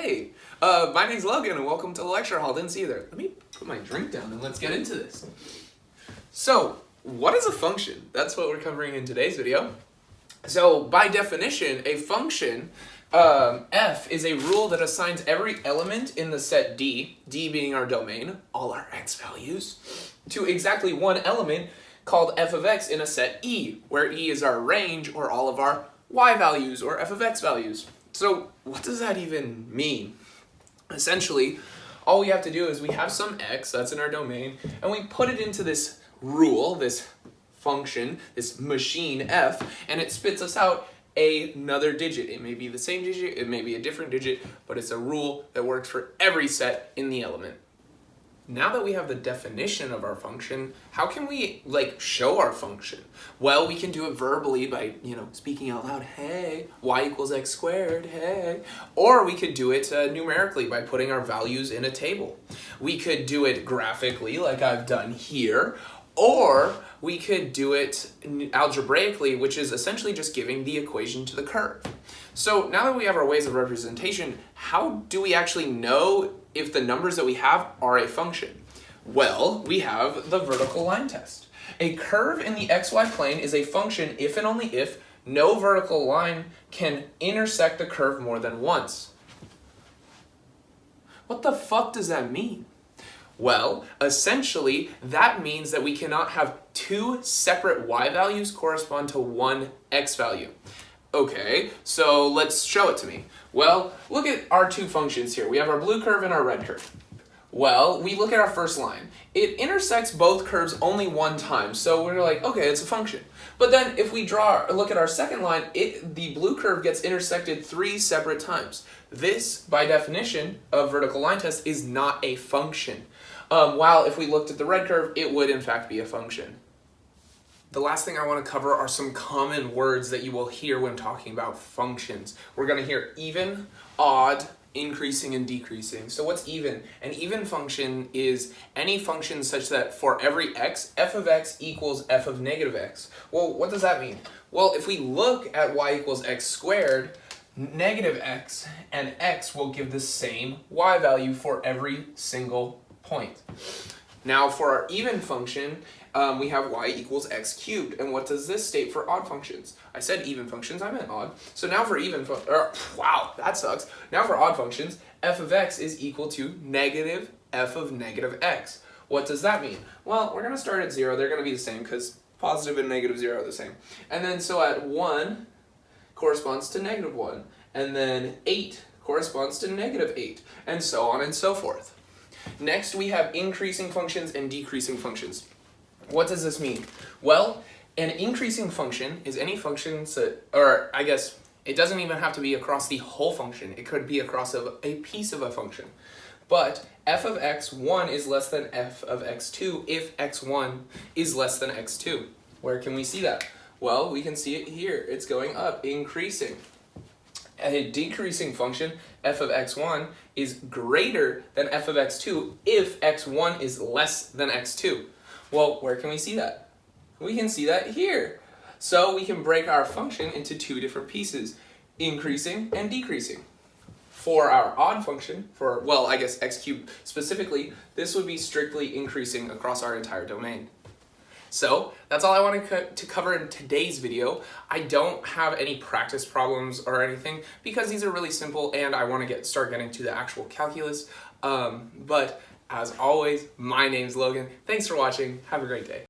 Hey, my name's Logan and welcome to the lecture hall. Didn't see you there. Let me put my drink down and let's get into this. So, what is a function? That's what we're covering in today's video. So, by definition, a function, f, is a rule that assigns every element in the set D, D being our domain, all our x values, to exactly one element called f of x in a set E, where E is our range or all of our y values or f of x values. So what does that even mean? Essentially, all we have to do is we have some x that's in our domain and we put it into this rule, this function, this machine f, and it spits us out another digit. It may be the same digit, it may be a different digit, but it's a rule that works for every set in the element. Now that we have the definition of our function, how can we show our function? Well, we can do it verbally by, speaking out loud, hey, y equals x squared, hey. Or we could do it numerically by putting our values in a table. We could do it graphically like I've done here, or we could do it algebraically, which is essentially just giving the equation to the curve. So now that we have our ways of representation, how do we actually know if the numbers that we have are a function? Well, we have the vertical line test. A curve in the xy plane is a function if and only if no vertical line can intersect the curve more than once. What the fuck does that mean? Well, essentially, that means that we cannot have two separate y values correspond to one x value. Okay, so let's show it to me. Well, look at our two functions here. We have our blue curve and our red curve. Well, we look at our first line. It intersects both curves only one time, so we're like, okay, it's a function. But then if we look at our second line, the blue curve gets intersected 3 separate times. This, by definition of vertical line test, is not a function. While if we looked at the red curve, it would in fact be a function. The last thing I want to cover are some common words that you will hear when talking about functions. We're going to hear even, odd, increasing, and decreasing. So what's even? An even function is any function such that for every x, f of x equals f of negative x. Well, what does that mean? Well, if we look at y equals x squared, negative x and x will give the same y value for every single point. Now for our even function, we have y equals x cubed. And what does this state for odd functions? I said even functions, I meant odd. So now for wow, that sucks. Now for odd functions, f of x is equal to negative f of negative x. What does that mean? Well, we're going to start at 0. They're going to be the same because positive and negative 0 are the same. And then so at 1 corresponds to negative 1. And then 8 corresponds to negative 8. And so on and so forth. Next, we have increasing functions and decreasing functions. What does this mean? Well, an increasing function is any function or I guess it doesn't even have to be across the whole function. It could be across a piece of a function. But f of x1 is less than f of x2 if x1 is less than x2. Where can we see that? Well, we can see it here. It's going up, increasing. A decreasing function, f of x1, is greater than f of x2 if x1 is less than x2. Well, where can we see that? We can see that here. So we can break our function into 2 different pieces, increasing and decreasing. For our odd function, I guess x cubed specifically, this would be strictly increasing across our entire domain. So that's all I wanted to cover in today's video. I don't have any practice problems or anything because these are really simple and I want to start getting to the actual calculus. But as always, my name's Logan. Thanks for watching. Have a great day.